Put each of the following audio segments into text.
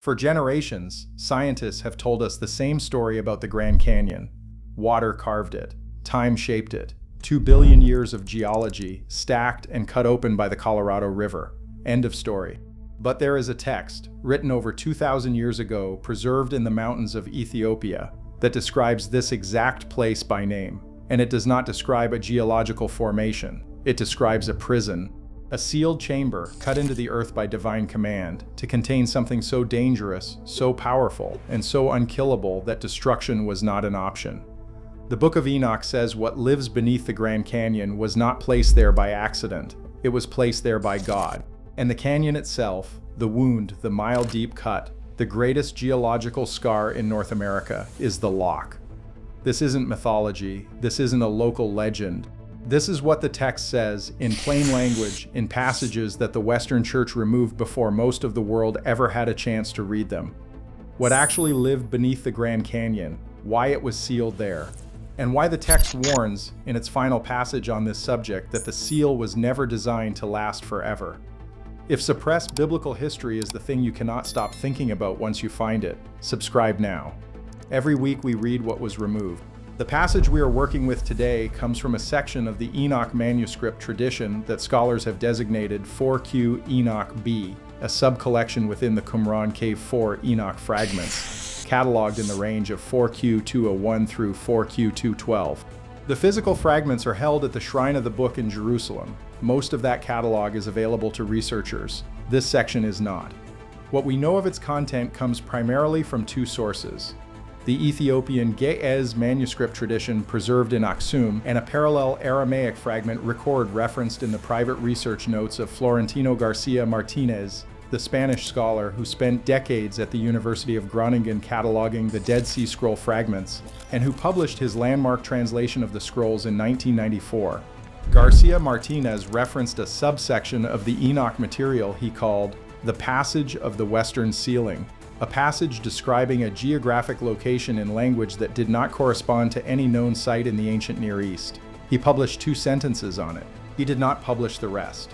For generations, scientists have told us the same story about the Grand Canyon. Water carved it. Time shaped it. 2 billion years of geology, stacked and cut open by the Colorado River. End of story. But there is a text, written over 2,000 years ago, preserved in the mountains of Ethiopia, that describes this exact place by name. And it does not describe a geological formation. It describes a prison. A sealed chamber cut into the earth by divine command to contain something so dangerous, so powerful, and so unkillable that destruction was not an option. The Book of Enoch says what lives beneath the Grand Canyon was not placed there by accident. It was placed there by God. And the canyon itself, the wound, the mile-deep cut, the greatest geological scar in North America, is the lock. This isn't mythology. This isn't a local legend. This is what the text says in plain language in passages that the Western Church removed before most of the world ever had a chance to read them. What actually lived beneath the Grand Canyon, why it was sealed there, and why the text warns in its final passage on this subject that the seal was never designed to last forever. If suppressed biblical history is the thing you cannot stop thinking about once you find it, subscribe now. Every week we read what was removed. The passage we are working with today comes from a section of the Enoch manuscript tradition that scholars have designated 4Q Enoch B, a sub-collection within the Qumran Cave 4 Enoch fragments, cataloged in the range of 4Q 201 through 4Q 212. The physical fragments are held at the Shrine of the Book in Jerusalem. Most of that catalog is available to researchers. This section is not. What we know of its content comes primarily from two sources: the Ethiopian Ge'ez manuscript tradition preserved in Aksum, and a parallel Aramaic fragment record referenced in the private research notes of Florentino Garcia Martinez, the Spanish scholar who spent decades at the University of Groningen cataloging the Dead Sea Scroll fragments, and who published his landmark translation of the scrolls in 1994. Garcia Martinez referenced a subsection of the Enoch material he called the Passage of the Western Ceiling, a passage describing a geographic location in language that did not correspond to any known site in the ancient Near East. He published 2 sentences on it. He did not publish the rest.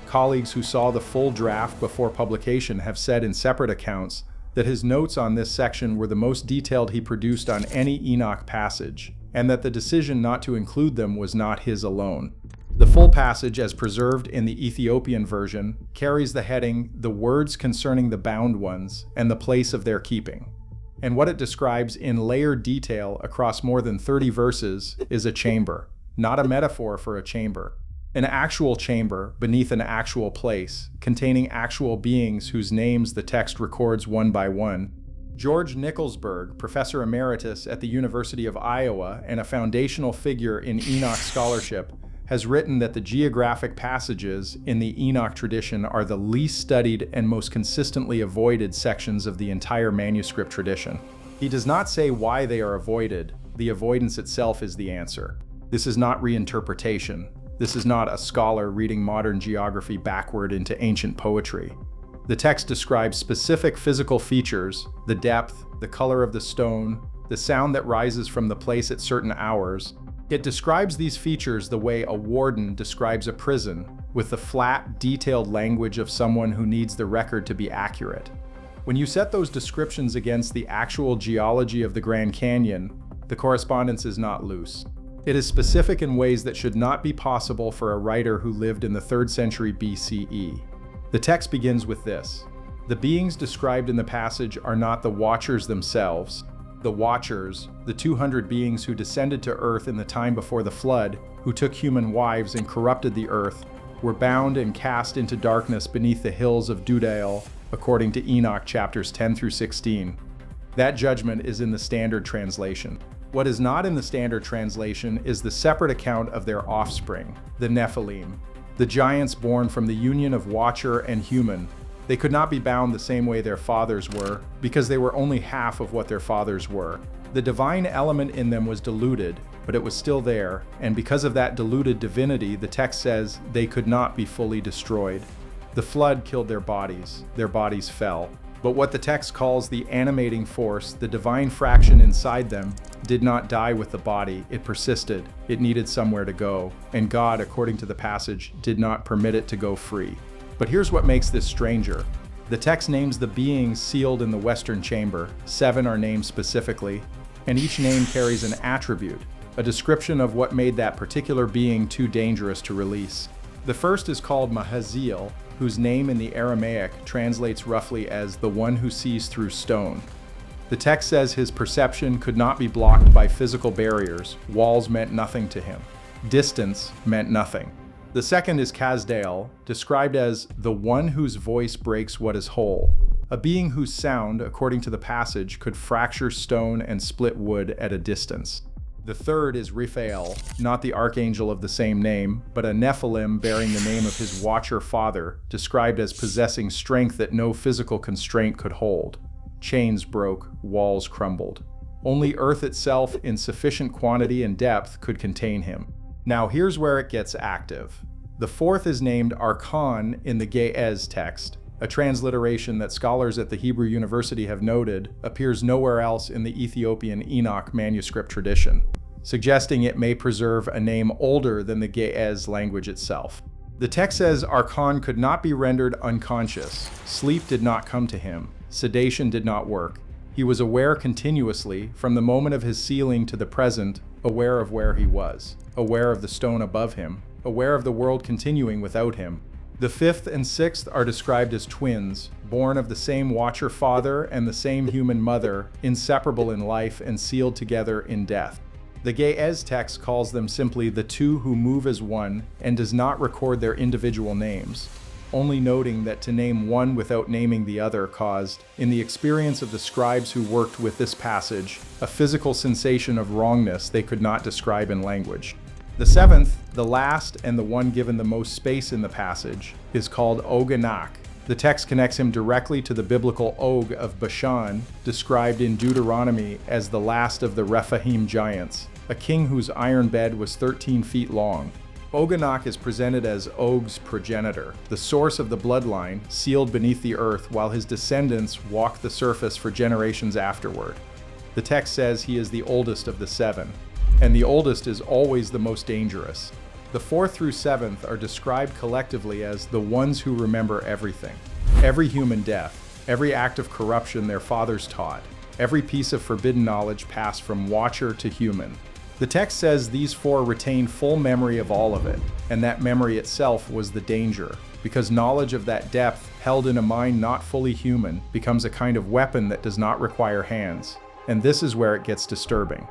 Colleagues who saw the full draft before publication have said in separate accounts that his notes on this section were the most detailed he produced on any Enoch passage, and that the decision not to include them was not his alone. The full passage, as preserved in the Ethiopian version, carries the heading, "The words concerning the bound ones, and the place of their keeping." And what it describes in layered detail across more than 30 verses is a chamber, not a metaphor for a chamber. An actual chamber beneath an actual place, containing actual beings whose names the text records one by one. George Nicholsburg, professor emeritus at the University of Iowa and a foundational figure in Enoch scholarship, has written that the geographic passages in the Enoch tradition are the least studied and most consistently avoided sections of the entire manuscript tradition. He does not say why they are avoided. The avoidance itself is the answer. This is not reinterpretation. This is not a scholar reading modern geography backward into ancient poetry. The text describes specific physical features: the depth, the color of the stone, the sound that rises from the place at certain hours. It describes these features the way a warden describes a prison, with the flat, detailed language of someone who needs the record to be accurate. When you set those descriptions against the actual geology of the Grand Canyon, the correspondence is not loose. It is specific in ways that should not be possible for a writer who lived in the 3rd century BCE. The text begins with this: "The beings described in the passage are not the watchers themselves. The watchers, the 200 beings who descended to earth in the time before the flood, who took human wives and corrupted the earth, were bound and cast into darkness beneath the hills of Dudael," according to Enoch chapters 10 through 16. That judgment is in the Standard Translation. What is not in the Standard Translation is the separate account of their offspring, the Nephilim, the giants born from the union of watcher and human. They could not be bound the same way their fathers were, because they were only half of what their fathers were. The divine element in them was diluted, but it was still there, and because of that diluted divinity, the text says they could not be fully destroyed. The flood killed their bodies fell. But what the text calls the animating force, the divine fraction inside them, did not die with the body. It persisted. It needed somewhere to go, and God, according to the passage, did not permit it to go free. But here's what makes this stranger. The text names the beings sealed in the western chamber. 7 are named specifically, and each name carries an attribute, a description of what made that particular being too dangerous to release. The first is called Mahaziel, whose name in the Aramaic translates roughly as the one who sees through stone. The text says his perception could not be blocked by physical barriers. Walls meant nothing to him. Distance meant nothing. The second is Kazdael, described as the one whose voice breaks what is whole, a being whose sound, according to the passage, could fracture stone and split wood at a distance. The third is Raphael, not the archangel of the same name, but a Nephilim bearing the name of his watcher father, described as possessing strength that no physical constraint could hold. Chains broke, walls crumbled. Only earth itself in sufficient quantity and depth could contain him. Now here's where it gets active. The fourth is named Archon in the Ge'ez text, a transliteration that scholars at the Hebrew University have noted appears nowhere else in the Ethiopian Enoch manuscript tradition, suggesting it may preserve a name older than the Ge'ez language itself. The text says Archon could not be rendered unconscious. Sleep did not come to him. Sedation did not work. He was aware continuously, from the moment of his sealing to the present, aware of where he was, aware of the stone above him, aware of the world continuing without him. The fifth and sixth are described as twins, born of the same watcher father and the same human mother, inseparable in life and sealed together in death. The Ge'ez text calls them simply the two who move as one and does not record their individual names, only noting that to name one without naming the other caused, in the experience of the scribes who worked with this passage, a physical sensation of wrongness they could not describe in language. The seventh, the last and the one given the most space in the passage, is called Og Enoch. The text connects him directly to the biblical Og of Bashan, described in Deuteronomy as the last of the Rephaim giants, a king whose iron bed was 13 feet long. Og Enoch is presented as Og's progenitor, the source of the bloodline, sealed beneath the earth while his descendants walk the surface for generations afterward. The text says he is the oldest of the 7, and the oldest is always the most dangerous. The 4th through 7th are described collectively as the ones who remember everything. Every human death, every act of corruption their fathers taught, every piece of forbidden knowledge passed from watcher to human. The text says these 4 retain full memory of all of it, and that memory itself was the danger, because knowledge of that depth, held in a mind not fully human, becomes a kind of weapon that does not require hands. And this is where it gets disturbing.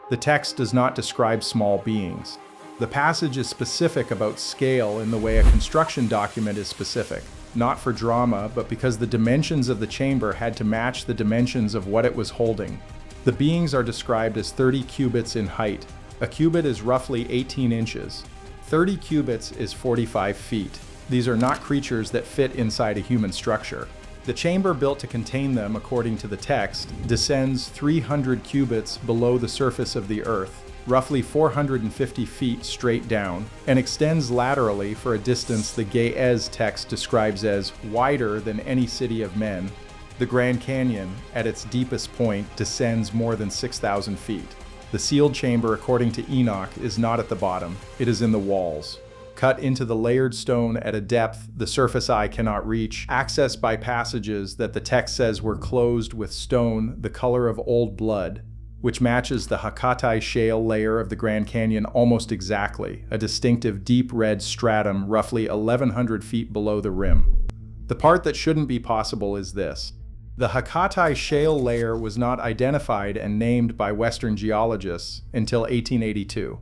The text does not describe small beings. The passage is specific about scale in the way a construction document is specific, not for drama, but because the dimensions of the chamber had to match the dimensions of what it was holding. The beings are described as 30 cubits in height. A cubit is roughly 18 inches. 30 cubits is 45 feet. These are not creatures that fit inside a human structure. The chamber built to contain them, according to the text, descends 300 cubits below the surface of the earth, roughly 450 feet straight down, and extends laterally for a distance the Ge'ez text describes as wider than any city of men. The Grand Canyon, at its deepest point, descends more than 6,000 feet. The sealed chamber, according to Enoch, is not at the bottom. It is in the walls. Cut into the layered stone at a depth the surface eye cannot reach, accessed by passages that the text says were closed with stone the color of old blood, which matches the Hakkatai shale layer of the Grand Canyon almost exactly, a distinctive deep red stratum roughly 1,100 feet below the rim. The part that shouldn't be possible is this. The Hakkatai shale layer was not identified and named by Western geologists until 1882.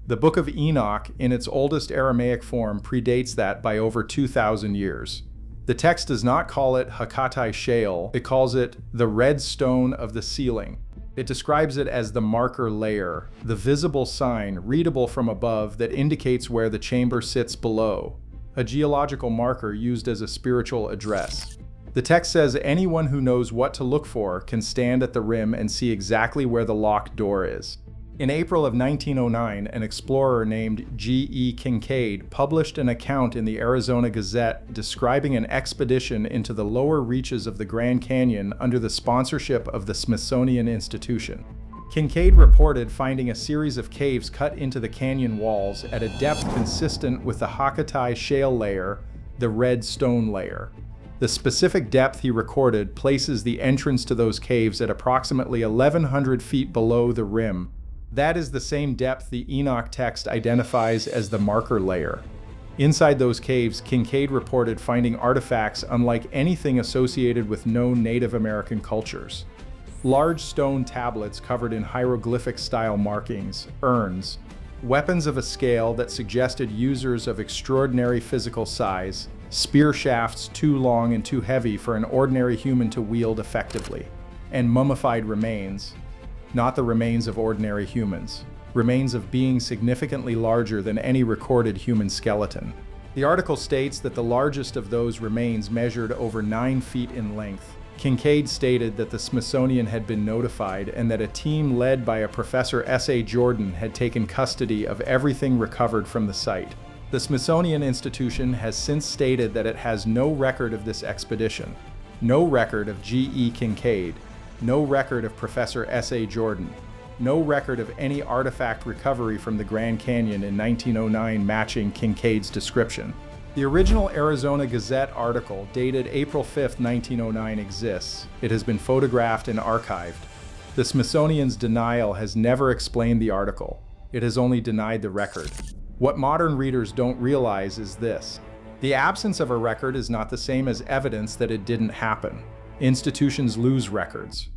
The Book of Enoch, in its oldest Aramaic form, predates that by over 2,000 years. The text does not call it Hakkatai shale, it calls it the red stone of the ceiling. It describes it as the marker layer, the visible sign, readable from above, that indicates where the chamber sits below, a geological marker used as a spiritual address. The text says anyone who knows what to look for can stand at the rim and see exactly where the locked door is. In April of 1909, an explorer named G.E. Kincaid published an account in the Arizona Gazette describing an expedition into the lower reaches of the Grand Canyon under the sponsorship of the Smithsonian Institution. Kincaid reported finding a series of caves cut into the canyon walls at a depth consistent with the Hakkatai shale layer, the red stone layer. The specific depth he recorded places the entrance to those caves at approximately 1,100 feet below the rim. That is the same depth the Enoch text identifies as the marker layer. Inside those caves, Kincaid reported finding artifacts unlike anything associated with known Native American cultures. Large stone tablets covered in hieroglyphic-style markings, urns, weapons of a scale that suggested users of extraordinary physical size, spear shafts too long and too heavy for an ordinary human to wield effectively, and mummified remains, not the remains of ordinary humans, remains of beings significantly larger than any recorded human skeleton. The article states that the largest of those remains measured over 9 feet in length. Kincaid stated that the Smithsonian had been notified and that a team led by a Professor S.A. Jordan had taken custody of everything recovered from the site. The Smithsonian Institution has since stated that it has no record of this expedition, no record of G.E. Kincaid, no record of Professor S.A. Jordan, no record of any artifact recovery from the Grand Canyon in 1909 matching Kincaid's description. The original Arizona Gazette article, dated April 5, 1909, exists. It has been photographed and archived. The Smithsonian's denial has never explained the article. It has only denied the record. What modern readers don't realize is this: the absence of a record is not the same as evidence that it didn't happen. Institutions lose records.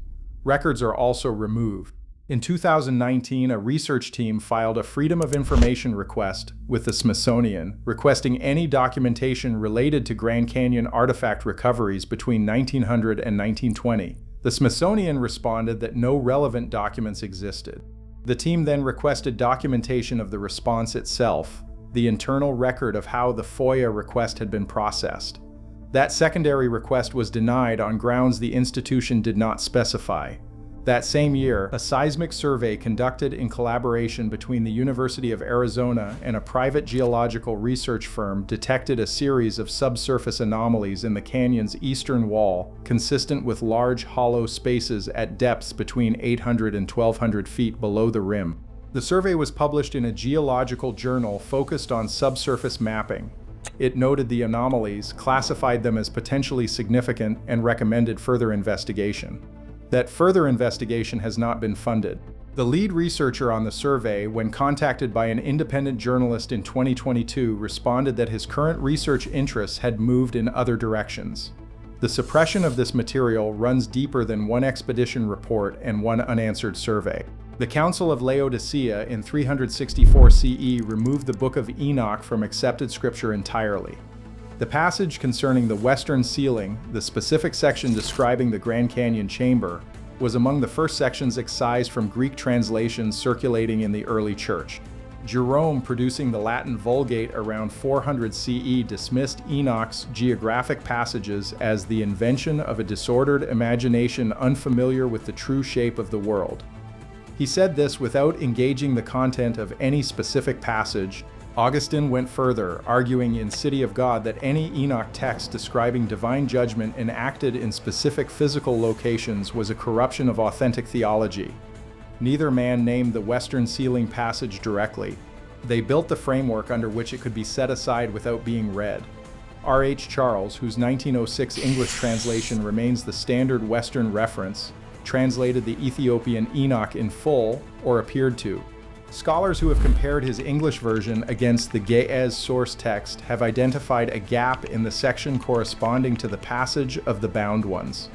Records are also removed. In 2019, a research team filed a Freedom of Information request with the Smithsonian, requesting any documentation related to Grand Canyon artifact recoveries between 1900 and 1920. The Smithsonian responded that no relevant documents existed. The team then requested documentation of the response itself, the internal record of how the FOIA request had been processed. That secondary request was denied on grounds the institution did not specify. That same year, a seismic survey conducted in collaboration between the University of Arizona and a private geological research firm detected a series of subsurface anomalies in the canyon's eastern wall, consistent with large hollow spaces at depths between 800 and 1,200 feet below the rim. The survey was published in a geological journal focused on subsurface mapping. It noted the anomalies, classified them as potentially significant, and recommended further investigation. That further investigation has not been funded. The lead researcher on the survey, when contacted by an independent journalist in 2022, responded that his current research interests had moved in other directions. The suppression of this material runs deeper than one expedition report and one unanswered survey. The Council of Laodicea in 364 CE removed the Book of Enoch from accepted scripture entirely. The passage concerning the western ceiling, the specific section describing the Grand Canyon chamber, was among the first sections excised from Greek translations circulating in the early church. Jerome, producing the Latin Vulgate around 400 CE, dismissed Enoch's geographic passages as the invention of a disordered imagination unfamiliar with the true shape of the world. He said this without engaging the content of any specific passage. Augustine went further, arguing in City of God that any Enoch text describing divine judgment enacted in specific physical locations was a corruption of authentic theology. Neither man named the western ceiling passage directly. They built the framework under which it could be set aside without being read. R.H. Charles, whose 1906 English translation remains the standard Western reference, translated the Ethiopian Enoch in full, or appeared to. Scholars who have compared his English version against the Ge'ez source text have identified a gap in the section corresponding to the passage of the bound ones.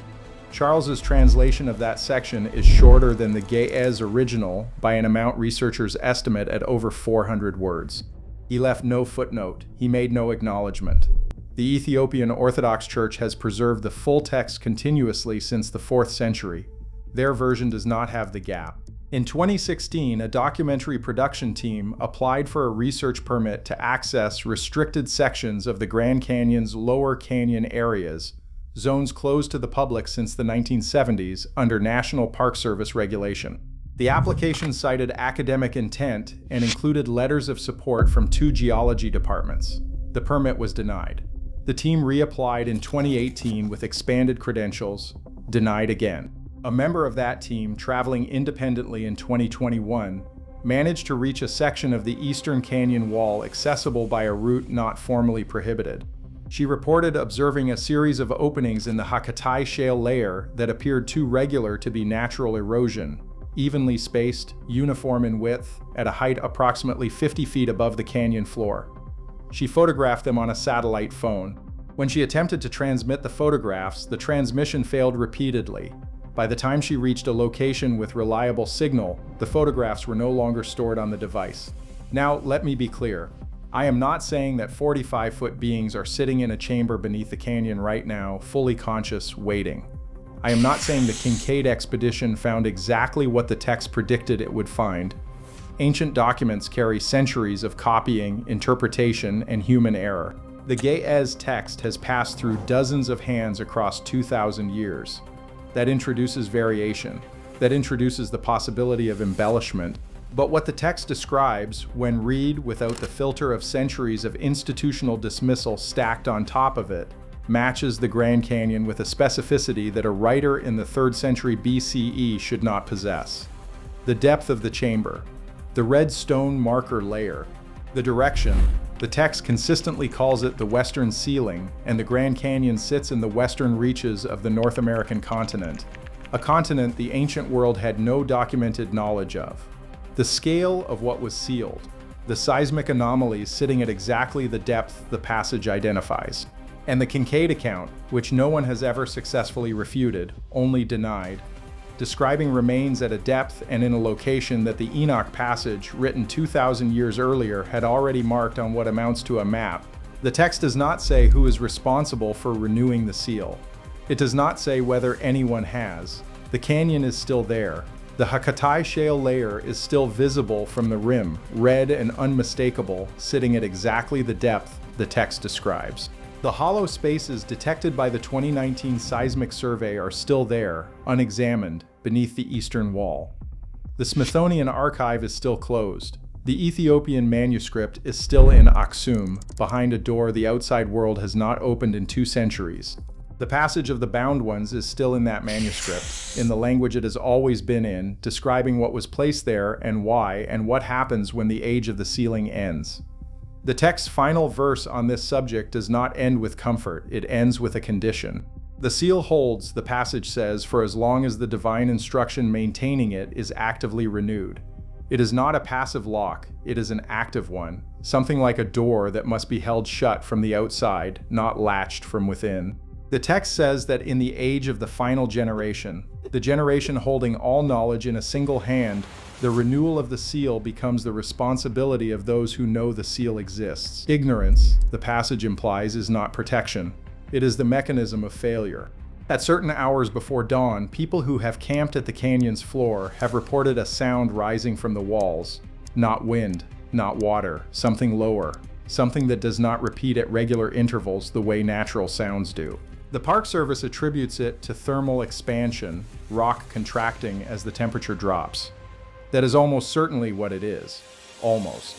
Charles's translation of that section is shorter than the Ge'ez original by an amount researchers estimate at over 400 words. He left no footnote. He made no acknowledgement. The Ethiopian Orthodox Church has preserved the full text continuously since the 4th century. Their version does not have the gap. In 2016, a documentary production team applied for a research permit to access restricted sections of the Grand Canyon's lower canyon areas, zones closed to the public since the 1970s under National Park Service regulation. The application cited academic intent and included letters of support from 2 geology departments. The permit was denied. The team reapplied in 2018 with expanded credentials, denied again. A member of that team, traveling independently in 2021, managed to reach a section of the eastern canyon wall accessible by a route not formally prohibited. She reported observing a series of openings in the Hakkatai shale layer that appeared too regular to be natural erosion, evenly spaced, uniform in width, at a height approximately 50 feet above the canyon floor. She photographed them on a satellite phone. When she attempted to transmit the photographs, the transmission failed repeatedly. By the time she reached a location with reliable signal, the photographs were no longer stored on the device. Now, let me be clear. I am not saying that 45-foot beings are sitting in a chamber beneath the canyon right now, fully conscious, waiting. I am not saying the Kincaid expedition found exactly what the text predicted it would find. Ancient documents carry centuries of copying, interpretation, and human error. The Ge'ez text has passed through dozens of hands across 2,000 years. That introduces variation. That introduces the possibility of embellishment. But what the text describes, when read without the filter of centuries of institutional dismissal stacked on top of it, matches the Grand Canyon with a specificity that a writer in the 3rd century BCE should not possess. The depth of the chamber, the red stone marker layer, the direction. The text consistently calls it the western ceiling, and the Grand Canyon sits in the western reaches of the North American continent, a continent the ancient world had no documented knowledge of. The scale of what was sealed, the seismic anomalies sitting at exactly the depth the passage identifies, and the Kincaid account, which no one has ever successfully refuted, only denied, describing remains at a depth and in a location that the Enoch passage, written 2,000 years earlier, had already marked on what amounts to a map. The text does not say who is responsible for renewing the seal. It does not say whether anyone has. The canyon is still there. The Hakkatai shale layer is still visible from the rim, red and unmistakable, sitting at exactly the depth the text describes. The hollow spaces detected by the 2019 seismic survey are still there, unexamined, beneath the eastern wall. The Smithsonian Archive is still closed. The Ethiopian manuscript is still in Aksum, behind a door the outside world has not opened in 2 centuries. The passage of the bound ones is still in that manuscript, in the language it has always been in, describing what was placed there and why, and what happens when the age of the sealing ends. The text's final verse on this subject does not end with comfort, it ends with a condition. The seal holds, the passage says, for as long as the divine instruction maintaining it is actively renewed. It is not a passive lock, it is an active one, something like a door that must be held shut from the outside, not latched from within. The text says that in the age of the final generation, the generation holding all knowledge in a single hand, the renewal of the seal becomes the responsibility of those who know the seal exists. Ignorance, the passage implies, is not protection. It is the mechanism of failure. At certain hours before dawn, people who have camped at the canyon's floor have reported a sound rising from the walls. Not wind, not water, something lower, something that does not repeat at regular intervals the way natural sounds do. The Park Service attributes it to thermal expansion, rock contracting as the temperature drops. That is almost certainly what it is. Almost.